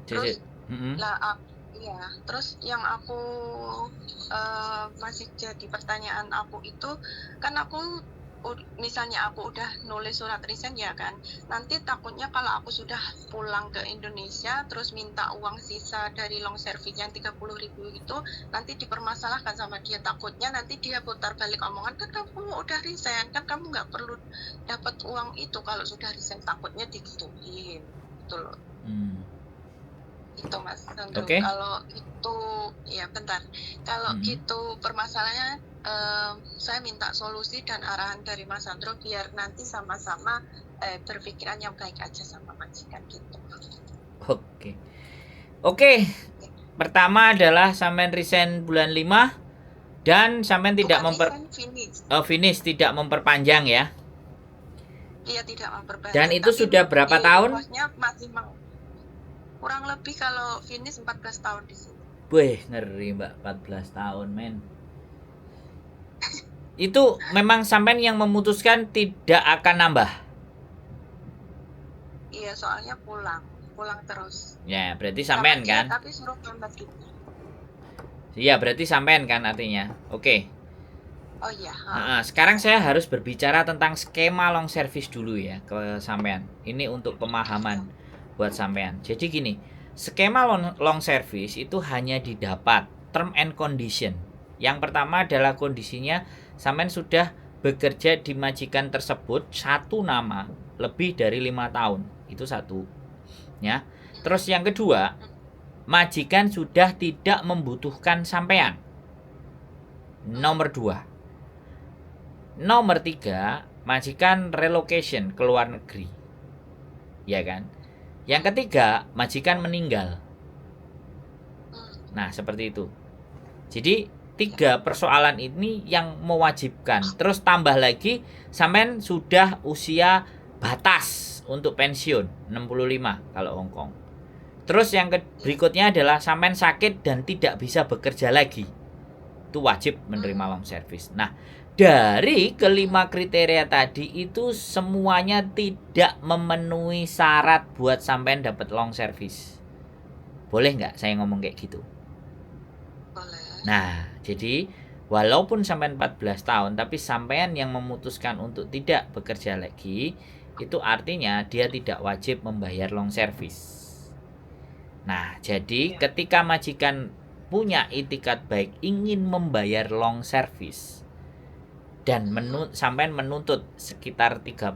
Terus CC. Mm-mm. iya, terus yang aku masih jadi pertanyaan aku itu, kan aku misalnya aku udah nulis surat resign ya kan, nanti takutnya kalau aku sudah pulang ke Indonesia terus minta uang sisa dari long service yang 30.000 itu nanti dipermasalahkan sama dia, takutnya nanti dia putar balik omongan, kan kamu udah resign, kan kamu nggak perlu dapat uang itu kalau sudah resign, takutnya digituin gitu loh. Itu Mas Sandro. Oke. Kalau itu ya bentar. Kalau Mm-mm. gitu permasalahannya saya minta solusi dan arahan dari Mas Sandro biar nanti sama-sama berpikiran yang baik aja sama majikan gitu. Oke. Oke. Pertama adalah sampean resign bulan 5 dan sampean tidak Bukan resign, finish. finish tidak memperpanjang ya. Iya tidak Dan memperpanjang. itu Tapi sudah berapa di tahun? posnya masih kurang lebih kalau finish 14 tahun di sini. Wih, ngeri Mbak, 14 tahun, men. Itu memang sampean yang memutuskan tidak akan nambah. Iya soalnya pulang terus. Ya, berarti Sama sampean dia kan? tapi suruh nambah gitu. Iya, berarti sampean kan artinya. Oke. Oh iya. Nah, sekarang saya harus berbicara tentang skema long service dulu ya ke sampean. Ini untuk pemahaman buat sampean. Jadi gini, skema long service itu hanya didapat term and condition. Yang pertama adalah kondisinya sampean sudah bekerja di majikan tersebut satu nama lebih dari 5 tahun. Itu satu. Ya. Terus yang kedua, majikan sudah tidak membutuhkan sampean. Nomor 2. Nomor 3, majikan relocation ke luar negeri. Ya kan? Yang ketiga, majikan meninggal. Nah, seperti itu. Jadi, 3 persoalan ini yang mewajibkan. Terus tambah lagi, sampean sudah usia batas untuk pensiun, 65 kalau Hongkong. Terus yang berikutnya adalah sampean sakit dan tidak bisa bekerja lagi. Itu wajib menerima long service. Nah, dari kelima kriteria tadi itu semuanya tidak memenuhi syarat buat sampean dapat long service. Boleh nggak saya ngomong kayak gitu? Boleh. Nah, jadi walaupun sampean 14 tahun tapi sampean yang memutuskan untuk tidak bekerja lagi, itu artinya dia tidak wajib membayar long service. Nah, jadi ketika majikan punya itikat baik ingin membayar long service dan sampean menuntut sekitar 30,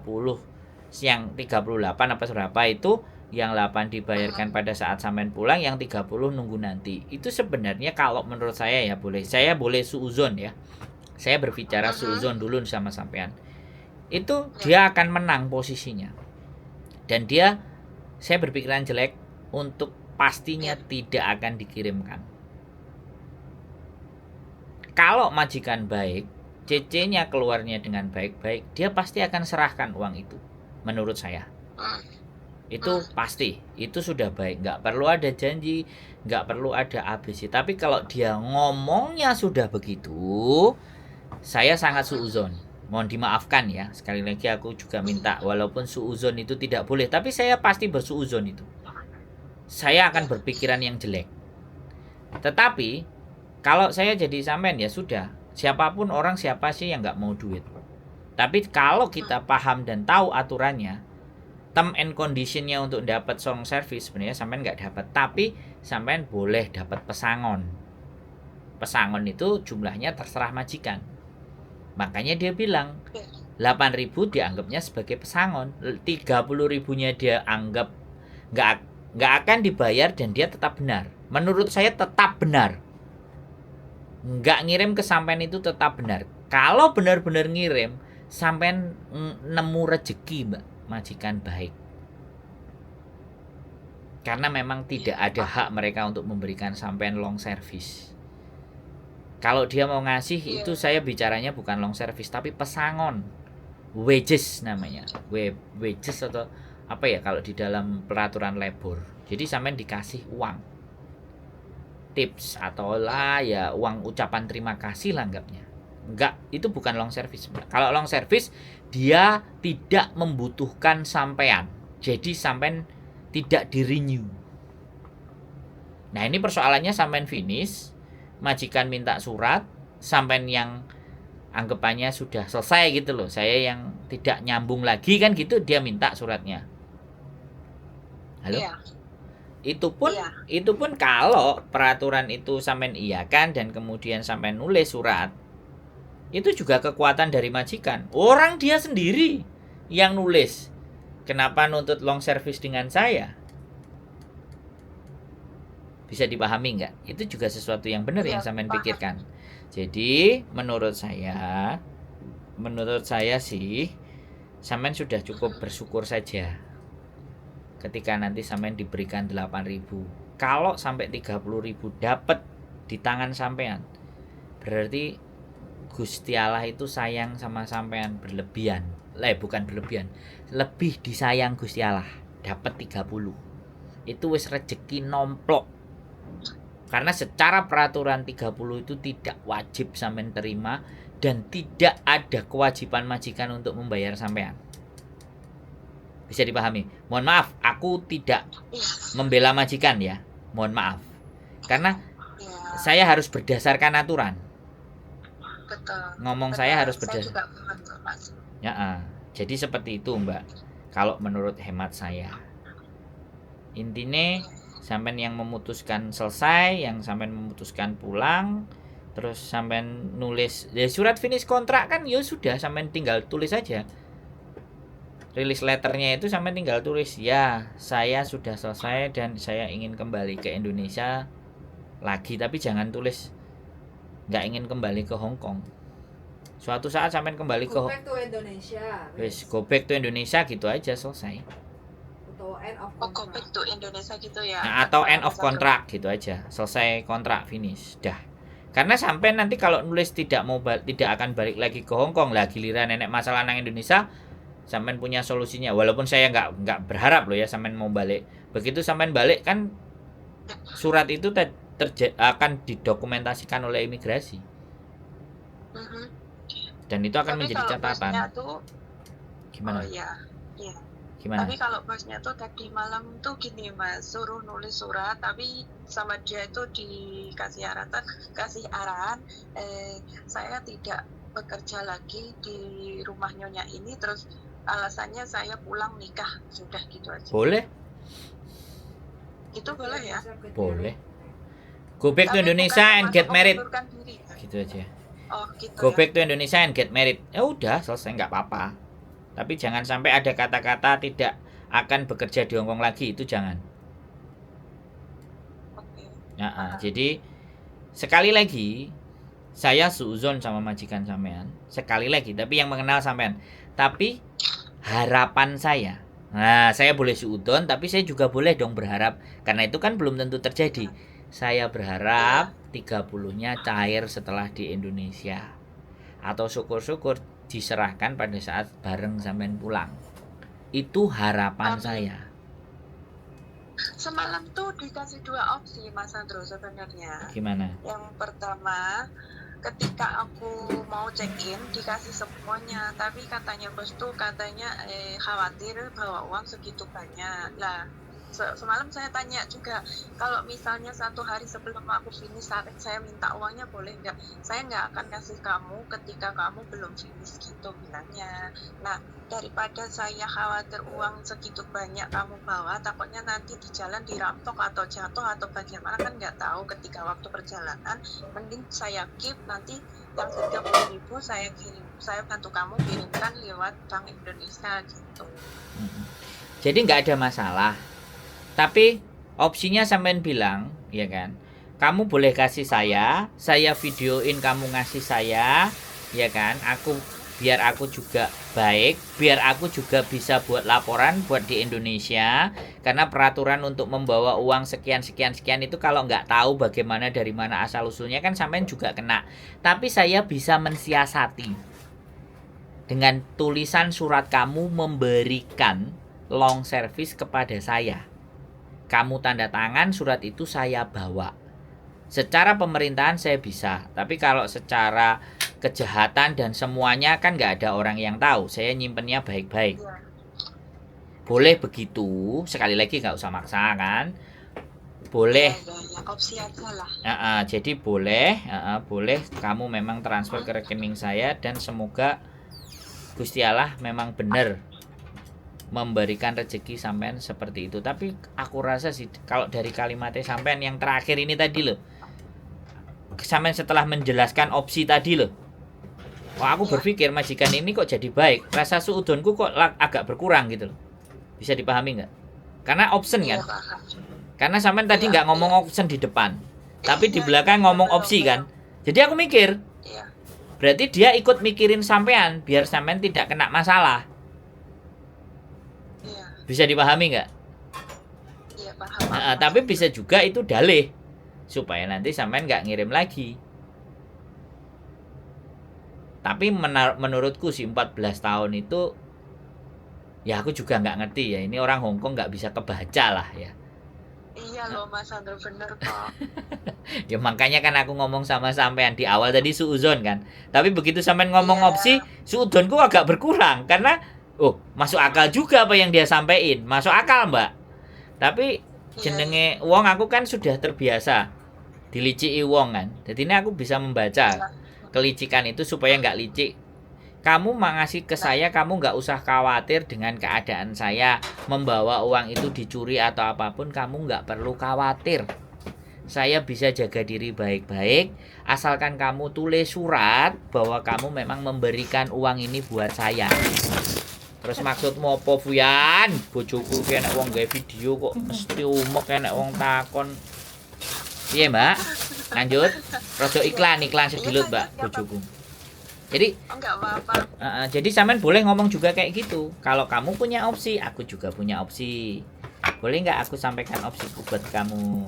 yang 38 apa berapa itu, yang 8 dibayarkan pada saat sampean pulang, yang 30 nunggu nanti. Itu sebenarnya kalau menurut saya ya saya boleh suuzon ya. Saya berbicara suuzon dulu sama sampean. Itu dia akan menang posisinya. Dan saya berpikiran jelek untuk pastinya tidak akan dikirimkan. Kalau majikan baik, CC-nya keluarnya dengan baik-baik, dia pasti akan serahkan uang itu. Menurut saya. Itu pasti, itu sudah baik. Nggak perlu ada janji, nggak perlu ada ABC. Tapi kalau dia ngomongnya sudah begitu, saya sangat suuzon. Mohon dimaafkan ya. Sekali lagi aku juga minta, walaupun suuzon itu tidak boleh, tapi saya pasti bersuuzon itu. Saya akan berpikiran yang jelek. Tetapi kalau saya jadi sampean ya sudah, siapapun orang, siapa sih yang nggak mau duit. Tapi kalau kita paham dan tahu aturannya, term and conditionnya untuk dapat long service sebenarnya sampean nggak dapat, tapi sampean boleh dapat pesangon. Pesangon itu jumlahnya terserah majikan. Makanya dia bilang 8.000 dianggapnya sebagai pesangon, 30.000-nya dia anggap nggak akan dibayar dan dia tetap benar. Menurut saya tetap benar. Nggak ngirim ke sampean itu tetap benar. Kalau benar-benar ngirim, sampean nemu rezeki, Mbak, majikan baik. Karena memang tidak ada hak mereka untuk memberikan sampean long service. Kalau dia mau ngasih itu saya bicaranya bukan long service tapi pesangon. Wages namanya. Wages atau apa ya kalau di dalam peraturan labor. Jadi sampean dikasih uang. Tips atau lah ya uang ucapan terima kasih lah anggapnya. Enggak, itu bukan long service. Kalau long service dia tidak membutuhkan sampean. Jadi sampean tidak di-renew. Nah, ini persoalannya sampean finish, majikan minta surat, sampean yang anggapannya sudah selesai gitu loh. Saya yang tidak nyambung lagi kan gitu, dia minta suratnya. Halo? Iya, iya. Itu pun kalau peraturan itu sampean iakan dan kemudian sampean nulis surat, itu juga kekuatan dari majikan. Orang dia sendiri yang nulis. Kenapa nuntut long service dengan saya? Bisa dipahami nggak? Itu juga sesuatu yang benar Iya, yang sampean paham. pikirkan. Jadi menurut saya sih sampean sudah cukup bersyukur saja ketika nanti sampean diberikan 8.000. Kalau sampai 30.000 dapat di tangan sampean, berarti Gusti Allah itu sayang sama sampean berlebihan. Bukan berlebihan, lebih disayang Gusti Allah. Dapat 30. Itu wis rezeki nomplok. Karena secara peraturan 30 itu tidak wajib sampean terima dan tidak ada kewajiban majikan untuk membayar sampean. Bisa dipahami? Mohon maaf, aku tidak membela majikan ya. Mohon maaf. Karena saya harus berdasarkan aturan. Betul. Ngomong Betul. saya harus Saya berdasarkan. juga paham, Mas. Ya, jadi seperti itu, Mbak. Kalau menurut hemat saya. Intinya sampean yang memutuskan selesai, yang sampean memutuskan pulang, terus sampean nulis ya surat finish kontrak kan ya sudah, sampean tinggal tulis aja. Release letternya itu sampean tinggal tulis, ya saya sudah selesai dan saya ingin kembali ke Indonesia lagi, tapi jangan tulis nggak ingin kembali ke Hong Kong. Suatu saat sampean kembali go back to Indonesia. Go back to Indonesia gitu aja, selesai. Atau end of Go contract. back to Indonesia gitu ya. Nah, atau end of contract gitu aja, selesai kontrak finish dah. Karena sampai nanti kalau nulis tidak akan balik lagi ke Hong Kong lah, giliran nenek masalah nang Indonesia, sampean punya solusinya. Walaupun saya nggak berharap loh ya sampean mau balik. Begitu sampean balik kan surat itu akan didokumentasikan oleh imigrasi. Dan itu akan menjadi catatan. Gimana? Oh iya. Gimana? Tapi kalau bosnya tuh tadi malam tuh gini Mas, suruh nulis surat, tapi sama dia itu kasih arahan, saya tidak bekerja lagi di rumah nyonya ini, terus alasannya saya pulang nikah, sudah gitu aja. Boleh? Itu boleh ya? Boleh. Go back to Indonesia and get married. Gitu aja. Oh, gitu. Go back to Indonesia and get married. Ya udah, selesai, nggak apa-apa. Tapi jangan sampai ada kata-kata tidak akan bekerja di Hong Kong lagi, itu jangan. Jadi sekali lagi saya suuzon sama majikan sampean. Sekali lagi, tapi yang mengenal sampean. Tapi harapan saya. Nah, saya boleh suudon, tapi saya juga boleh dong berharap. Karena itu kan belum tentu terjadi. Saya berharap 30-nya cair setelah di Indonesia. Atau syukur-syukur diserahkan pada saat bareng sampean pulang. Itu harapan saya. Semalam tuh dikasih 2 opsi Mas Andro sebenarnya. Gimana? Yang pertama, ketika aku mau check-in dikasih semuanya, tapi katanya bos tuh khawatir bawa uang segitu banyak. Lah, semalam saya tanya juga, kalau misalnya 1 hari sebelum aku finish saya minta uangnya boleh nggak? Saya nggak akan kasih kamu ketika kamu belum finish gitu bilangnya. Nah, daripada saya khawatir uang segitu banyak kamu bawa, takutnya nanti di jalan dirampok atau jatuh atau bagaimana, kan nggak tahu ketika waktu perjalanan. Mending saya keep, nanti yang 30.000 saya bantu kamu kirimkan lewat Bank Indonesia gitu. Jadi nggak ada masalah. Tapi opsinya sampean bilang, ya kan? Kamu boleh kasih saya videoin kamu ngasih saya, ya kan? Biar aku juga baik, biar aku juga bisa buat laporan buat di Indonesia. Karena peraturan untuk membawa uang sekian itu kalau nggak tahu bagaimana dari mana asal usulnya kan sampean juga kena. Tapi saya bisa mensiasati dengan tulisan surat kamu memberikan long service kepada saya. Kamu tanda tangan, surat itu saya bawa. Secara pemerintahan saya bisa, tapi kalau secara kejahatan dan semuanya kan nggak ada orang yang tahu. Saya nyimpennya baik-baik. Boleh begitu, sekali lagi nggak usah maksa kan. boleh. Ya, opsi aja lah. Jadi boleh kamu memang transfer ke rekening saya, dan semoga Gusti Allah memang benar memberikan rezeki sampean seperti itu. Tapi aku rasa sih kalau dari kalimatnya sampean yang terakhir ini tadi loh, sampean setelah menjelaskan opsi tadi loh, aku berpikir majikan ini kok jadi baik, rasa suudonku kok agak berkurang gitu loh. Bisa dipahami nggak? Karena option kan. Karena sampean tadi nggak ngomong option di depan, tapi di belakang ngomong opsi kan. Jadi aku mikir, berarti dia ikut mikirin sampean biar sampean tidak kena masalah. Bisa dipahami nggak? Iya, paham. Tapi bisa juga itu dalih supaya nanti sampean nggak ngirim lagi. Tapi menurutku sih 14 tahun itu, ya aku juga nggak ngerti ya. Ini orang Hongkong nggak bisa kebaca lah ya. Iya loh Mas Andro, bener kok. Ya makanya kan aku ngomong sama sampean di awal tadi suuzon kan. Tapi begitu sampean ngomong opsi, suudonku agak berkurang karena masuk akal juga apa yang dia sampaikan. Masuk akal, Mbak. Tapi jenenge wong aku kan sudah terbiasa diliciki wong kan. Jadi ini aku bisa membaca kelicikan itu supaya nggak licik. Kamu mengasih ke saya, kamu nggak usah khawatir dengan keadaan saya membawa uang itu dicuri atau apapun, kamu nggak perlu khawatir. Saya bisa jaga diri baik-baik, asalkan kamu tulis surat bahwa kamu memang memberikan uang ini buat saya. Terus maksudmu apa, Fuyan? Bojoku kena wong gawe video kok mesti umek kena wong takon. Iya, Mbak. Lanjut. Rodo iklan sedilut, Mbak, bojoku. Jadi enggak apa-apa. Jadi sampean boleh ngomong juga kayak gitu. Kalau kamu punya opsi, aku juga punya opsi. Boleh nggak aku sampaikan opsiku buat kamu?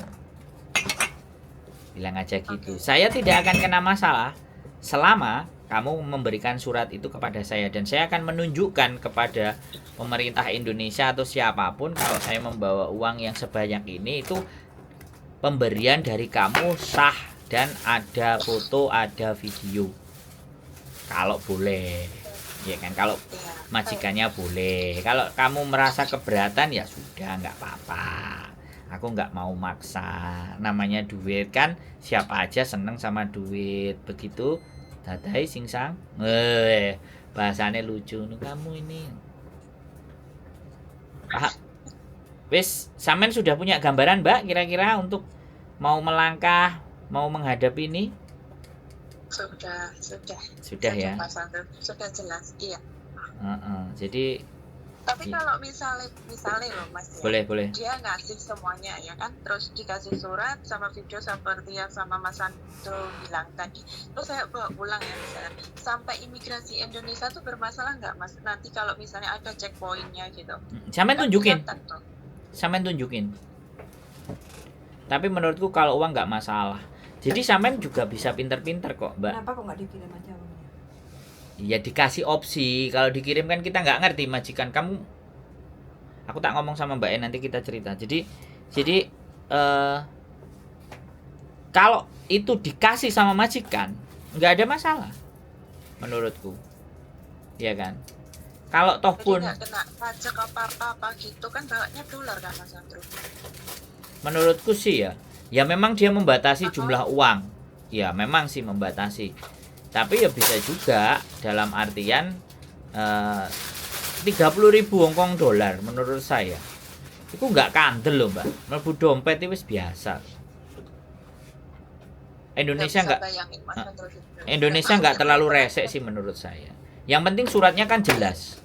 Bilang aja gitu. Saya tidak akan kena masalah selama kamu memberikan surat itu kepada saya, dan saya akan menunjukkan kepada pemerintah Indonesia atau siapapun kalau saya membawa uang yang sebanyak ini itu pemberian dari kamu sah dan ada foto, ada video. Kalau boleh, ya kan, kalau majikannya boleh. Kalau kamu merasa keberatan ya sudah, nggak apa-apa. Aku nggak mau maksa. Namanya duit kan, siapa aja seneng sama duit. Begitu, dadai singsang. Bahasanya lucu nih kamu ini. Wis, sampean sudah punya gambaran, Mbak, kira-kira untuk mau melangkah, mau menghadapi ini? Sudah ya. Sudah jelas, iya. Jadi tapi kalau misalnya loh Mas, boleh. Dia ngasih semuanya ya kan, terus dikasih surat sama video seperti yang sama Mas Andro bilang tadi. Terus saya bawa pulang ya misalnya. Sampai imigrasi Indonesia tuh bermasalah nggak Mas? Nanti kalau misalnya ada checkpointnya gitu. Sampean tunjukin. Tapi menurutku kalau uang nggak masalah. Jadi sampean juga bisa pinter-pinter kok, Mbak. Kenapa kok nggak dikirim aja uangnya? Ya dikasih opsi. Kalau dikirim kan kita nggak ngerti majikan kamu. Aku tak ngomong sama Mbak nanti kita cerita. Jadi kalau itu dikasih sama majikan nggak ada masalah menurutku, ya kan. Kalau toh pun nggak kena pajak apa gitu kan, bawanya dolar kan Mas Andro. Menurutku sih ya memang dia membatasi jumlah uang. Ya memang sih membatasi. Tapi ya bisa juga dalam artian 30.000 Hongkong dolar menurut saya. Itu nggak kandel loh, Mbak. Mlebu dompet itu wis biasa. Indonesia nggak terlalu resek sih menurut saya. Yang penting suratnya kan jelas.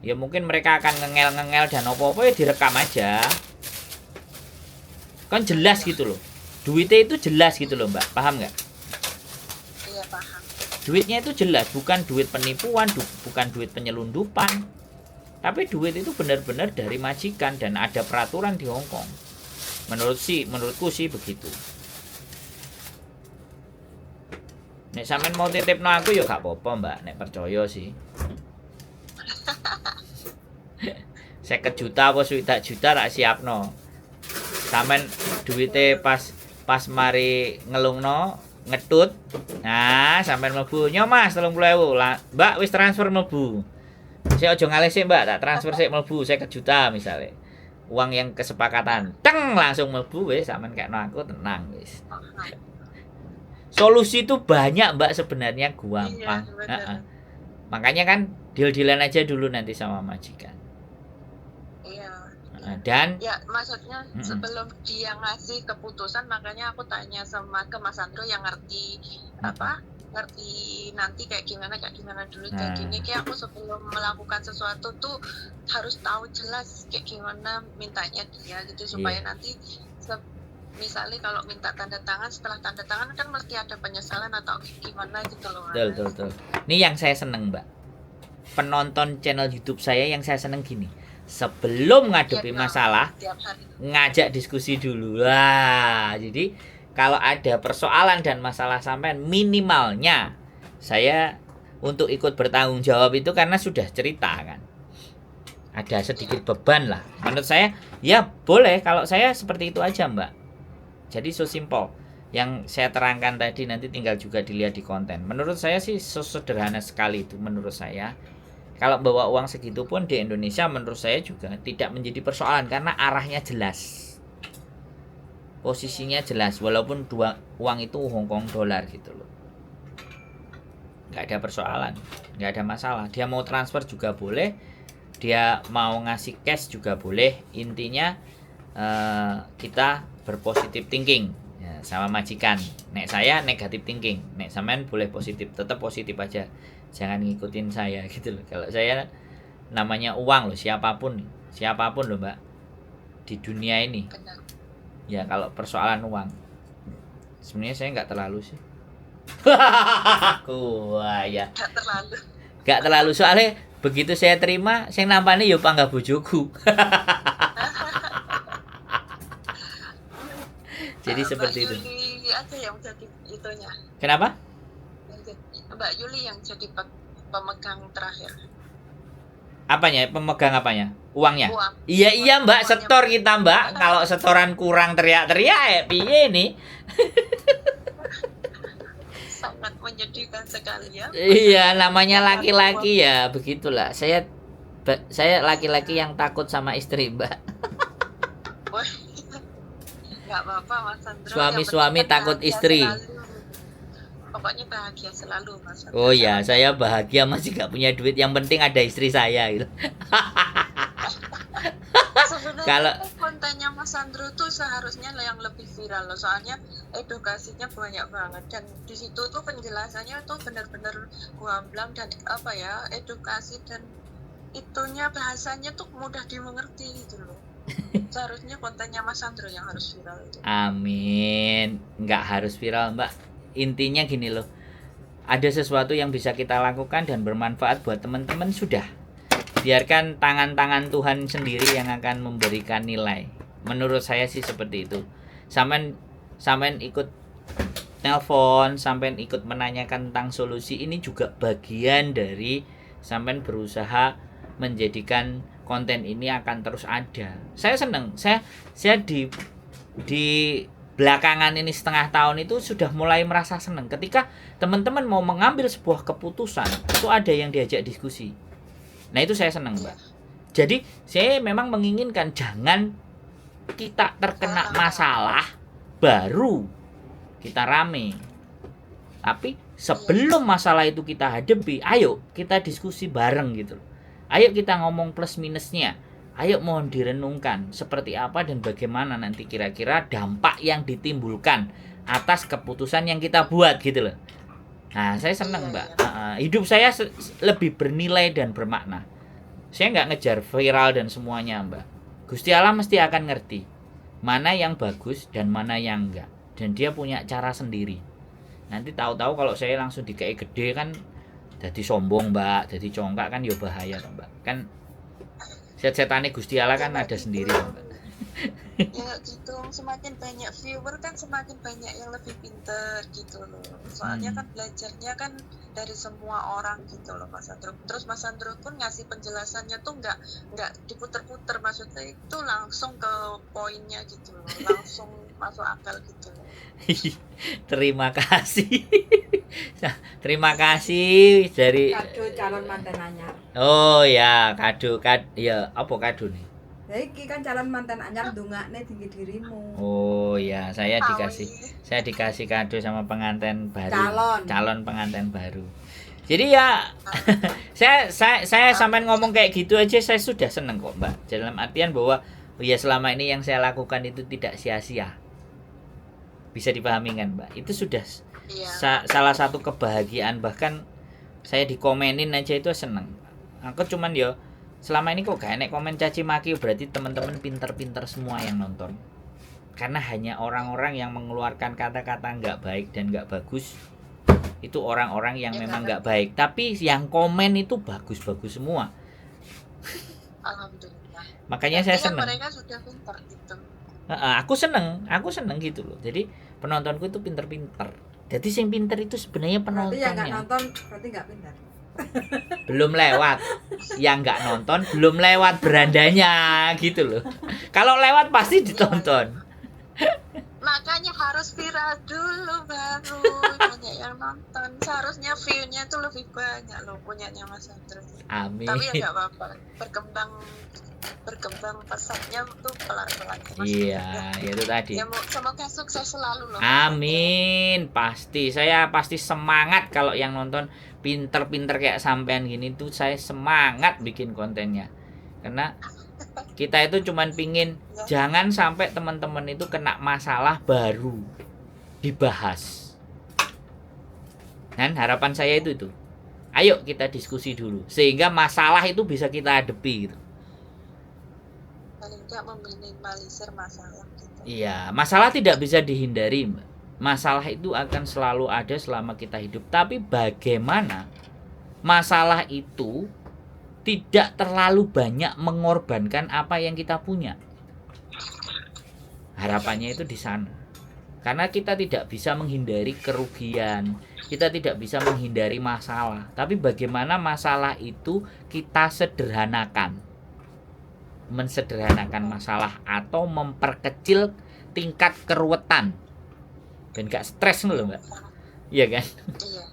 Ya mungkin mereka akan ngengel dan apa-apa ya direkam aja. Kan jelas gitu loh. Duitnya itu jelas gitu loh, Mbak. Paham nggak? Iya, paham. Duitnya itu jelas, bukan duit penipuan, bukan duit penyelundupan. Tapi duit itu benar-benar dari majikan dan ada peraturan di Hongkong. Menurutku sih begitu. Nek sampean mau titipno aku ya gak apa-apa, Mbak. Nek percaya sih. 50 juta apa 60 juta tak siapno. Sampean duitnya pas mari ngelungno ngedut. Nah, sampean mlebu. Nyo Mas 30.000. Mbak wis transfer mlebu. Saya aja ngalih sih, Mbak, tak transfer sik mlebu 50 juta misalnya. uang yang kesepakatan, teng langsung mlebu wis sampean kekno aku tenang wis. Solusi itu banyak Mbak sebenarnya gampang. Iya, benar. Makanya kan deal-dealan aja dulu nanti sama majikan. Iya. Dan Ya, maksudnya sebelum dia ngasih keputusan, makanya aku tanya ke Mas Andro yang ngerti ngerti nanti kayak gimana dulu kayak gini. Kayak aku sebelum melakukan sesuatu tuh harus tahu jelas kayak gimana mintanya dia gitu supaya nanti misalnya kalau minta tanda tangan, setelah tanda tangan kan mesti ada penyesalan atau gimana gitu loh. Betul. Ini yang saya seneng Mbak. Penonton channel YouTube saya yang saya seneng gini. Sebelum ngadepi masalah, ngajak diskusi dulu. Wah, jadi kalau ada persoalan dan masalah sampean, minimalnya saya untuk ikut bertanggung jawab itu karena sudah cerita kan. Ada sedikit beban lah. Menurut saya, ya boleh kalau saya seperti itu aja Mbak. Jadi so simple. Yang saya terangkan tadi nanti tinggal juga dilihat di konten. Menurut saya sih sederhana sekali itu menurut saya. Kalau bawa uang segitu pun di Indonesia menurut saya juga tidak menjadi persoalan karena arahnya jelas. Posisinya jelas walaupun uang itu Hong Kong dolar gitu loh. Nggak ada persoalan, nggak ada masalah. Dia mau transfer juga boleh, dia mau ngasih cash juga boleh. Intinya kita berpositif thinking ya, sama majikan. Nek saya negatif thinking, nek sampean boleh positif, tetap positif aja, jangan ngikutin saya gitu loh. Kalau saya namanya uang loh, siapapun loh Mbak di dunia ini. Benar. Ya kalau persoalan uang sebenarnya saya nggak terlalu sih. Wah ya nggak terlalu soalnya begitu saya terima saya nampaknya yo panggah bojoku. Jadi seperti itu. Mbak Yuli aja yang jadi itunya. Kenapa? Mbak Yuli yang jadi pemegang terakhir. Apanya? Pemegang apanya? Uangnya? Uang. Iya Mbak, Uangnya. setor kita Mbak. Kalau setoran kurang teriak-teriak piye nih? Sangat menyedihkan sekali ya. Iya, namanya laki-laki ya, begitulah. Saya laki-laki yang takut sama istri Mbak. Nggak apa-apa Mas Andro. Suami takut istri. Selalu. Pokoknya bahagia selalu Mas Andro. Oh ya, saya bahagia masih gak punya duit. Yang penting ada istri saya gitu. Sebenarnya Kalau kontennya Mas Andro tuh seharusnya yang lebih viral loh. Soalnya edukasinya banyak banget dan di situ tuh penjelasannya tuh benar-benar gamblang dan edukasi dan itunya bahasanya tuh mudah dimengerti gitu loh. Seharusnya kontennya Mas Andro yang harus viral itu. amin, nggak harus viral Mbak. Intinya gini loh, ada sesuatu yang bisa kita lakukan dan bermanfaat buat teman-teman sudah. Biarkan tangan-tangan Tuhan sendiri yang akan memberikan nilai. Menurut saya sih seperti itu. Sampean ikut telepon, sampean ikut menanyakan tentang solusi, ini juga bagian dari sampean berusaha menjadikan konten ini akan terus ada. Saya senang. Saya di belakangan ini setengah tahun itu sudah mulai merasa senang ketika teman-teman mau mengambil sebuah keputusan, itu ada yang diajak diskusi. Nah, itu saya senang, Mbak. Jadi, saya memang menginginkan jangan kita terkena masalah baru kita rame. Tapi sebelum masalah itu kita hadapi, ayo kita diskusi bareng gitu. Ayo kita ngomong plus minusnya. Ayo mohon direnungkan seperti apa dan bagaimana nanti kira-kira dampak yang ditimbulkan atas keputusan yang kita buat gitu loh. Nah, saya senang Mbak. Hidup saya lebih bernilai dan bermakna. Saya nggak ngejar viral dan semuanya Mbak. Gusti Allah mesti akan ngerti mana yang bagus dan mana yang enggak. Dan dia punya cara sendiri. Nanti tahu-tahu kalau saya langsung dikei gede kan jadi sombong Mbak, jadi congkak kan ya bahaya Mbak. Kan set-setane Gusti Allah kan ada sendiri Mbak. Ya gitu, semakin banyak viewer kan semakin banyak yang lebih pinter gitu loh. Soalnya kan belajarnya kan dari semua orang gitu loh Mas Andro. Terus Mas Andro pun ngasih penjelasannya tuh nggak diputer-puter, maksudnya itu langsung ke poinnya gitu loh, langsung masuk akal gitu loh. Terima kasih. Terima kasih dari kado calon mantan anyar. Oh ya, kado ya apa kado nih? Ya iki kan calon mantan anyar ndongakne tinggi dirimu. Oh ya, saya Tahu dikasih kado sama pengantin baru. Calon Pengantin baru. Jadi ya saya sampai ngomong kayak gitu aja saya sudah seneng kok, Mbak. Dalam artian bahwa ya selama ini yang saya lakukan itu tidak sia-sia. Bisa dipahami kan, Mbak? Itu sudah Iya. salah satu kebahagiaan, bahkan saya dikomenin aja itu seneng. Aku cuman yo selama ini kok gak enek komen caci maki, berarti teman-teman pinter-pinter semua yang nonton. Karena hanya orang-orang yang mengeluarkan kata-kata nggak baik dan nggak bagus itu orang-orang yang Ya, memang karena- nggak baik. Tapi yang komen itu bagus-bagus semua. Alhamdulillah. Makanya Berarti saya kan seneng. mereka sudah pintar gitu. Aku seneng gitu loh. Jadi penontonku itu pinter-pinter. Jadi yang pinter itu sebenarnya Berarti yang nggak penontonnya. nonton berarti nggak pintar. Belum lewat. Yang nggak nonton belum lewat berandanya gitu loh. Kalau lewat pasti ditonton. Makanya harus viral dulu baru banyak yang nonton. Seharusnya view-nya tuh lebih banyak loh punyanya Mas Andro. Amin. Tapi ya nggak apa-apa. Berkembang pesatnya tuh pelan-pelan. Mas. Iya, itu tadi. Ya semoga sukses selalu loh. Amin, pasti. Saya pasti semangat kalau yang nonton pinter-pinter kayak sampean gini tuh saya semangat bikin kontennya. Karena kita itu cuman pingin jangan sampai teman-teman itu kena masalah baru dibahas. Dan harapan saya itu. Ayo kita diskusi dulu sehingga masalah itu bisa kita hadapi gitu. Paling nggak meminimalisir masalah gitu. Iya, masalah tidak bisa dihindari, Mbak. Masalah itu akan selalu ada selama kita hidup. Tapi bagaimana masalah itu tidak terlalu banyak mengorbankan apa yang kita punya. Harapannya itu di sana. Karena kita tidak bisa menghindari kerugian, kita tidak bisa menghindari masalah. Tapi bagaimana masalah itu kita sederhanakan. Mensederhanakan masalah atau memperkecil tingkat keruwetan. Dan gak stres loh, Mbak. Iya kan? Iya.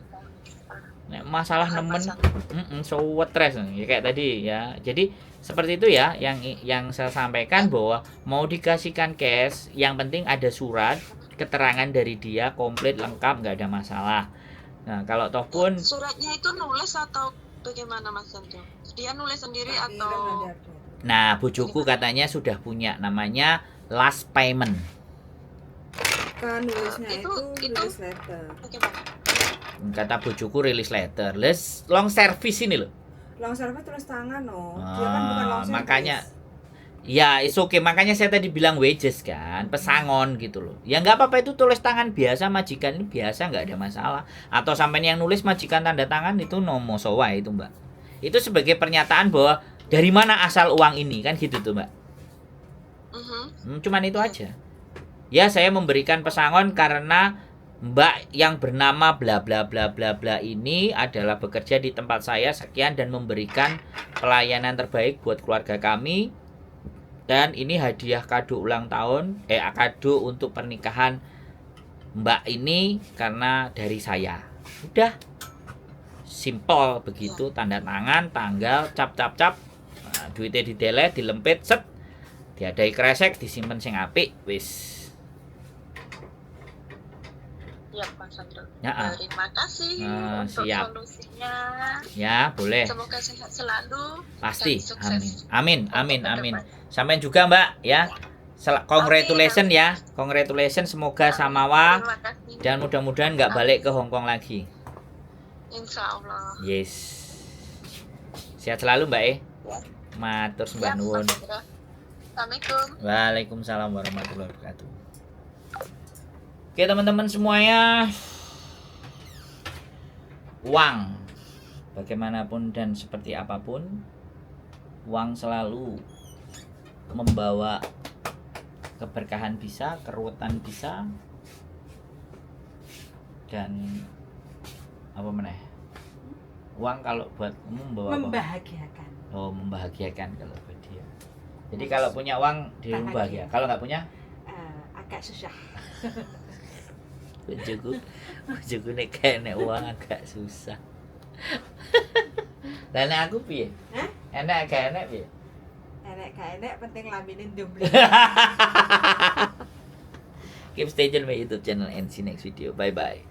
Nek masalah nemen Masalah. so stres ya kayak tadi ya. Jadi seperti itu ya yang saya sampaikan bahwa mau dikasihkan cash, yang penting ada surat keterangan dari dia komplit lengkap nggak ada masalah. Nah, kalau toh pun Suratnya itu nulis atau bagaimana Mas Andro? Dia nulis sendiri Tapi atau kan ada. nah bujuku katanya sudah punya namanya last payment. Kan nulisnya Itu- itu itu- nulis letter. bagaimana? Kata bujuku rilis letter. Les long service ini loh. Long service tulis tangan no. Dia kan bukan long service. Makanya ya it's okay, makanya saya tadi bilang wages kan, pesangon gitu loh. Ya nggak apa-apa itu tulis tangan biasa, majikan ini biasa nggak ada masalah. Atau sampai yang nulis majikan tanda tangan itu nomo sowa itu Mbak. Itu sebagai pernyataan bahwa dari mana asal uang ini kan gitu tuh Mbak. Cuman itu aja. Ya saya memberikan pesangon karena Mbak yang bernama bla bla bla bla bla ini adalah bekerja di tempat saya sekian dan memberikan pelayanan terbaik buat keluarga kami. Dan ini hadiah kado ulang tahun, kado untuk pernikahan Mbak ini karena dari saya. Udah. Simple begitu, tanda tangan, tanggal, cap. Nah, duitnya dideleh, dilempit, set. Diadai kresek, disimpen sing apik, wis. Ya Mas Andro. Ya, Terima kasih untuk siap. solusinya. Ya, boleh. Semoga sehat selalu. Pasti. dan sukses Amin. untuk Amin. kedepannya. Sampai juga Mbak ya. Congratulations ya. Congratulations semoga samawa Terima kasih. dan mudah-mudahan nggak balik ke Hong Kong lagi. Insya Allah. Yes. Sehat selalu Mbak Ya. Matur Ya, sembah nuwun. Mas Andro. Assalamualaikum. Waalaikumsalam warahmatullahi wabarakatuh. Oke teman-teman semuanya, uang bagaimanapun dan seperti apapun, uang selalu membawa keberkahan bisa, keruwetan bisa, dan apa meneh? Uang kalau buat membawa apa? Membahagiakan. Oh, membahagiakan kalau buat dia. Jadi kalau punya uang dirimu bahagia. Kalau nggak punya, Agak susah. bojoku nek kene uang agak susah. Lah nek aku piye? Hah? Enak gak enak piye? Enek gak enek penting lambene ndemble. Keep stay tune my YouTube channel and see next video. Bye bye.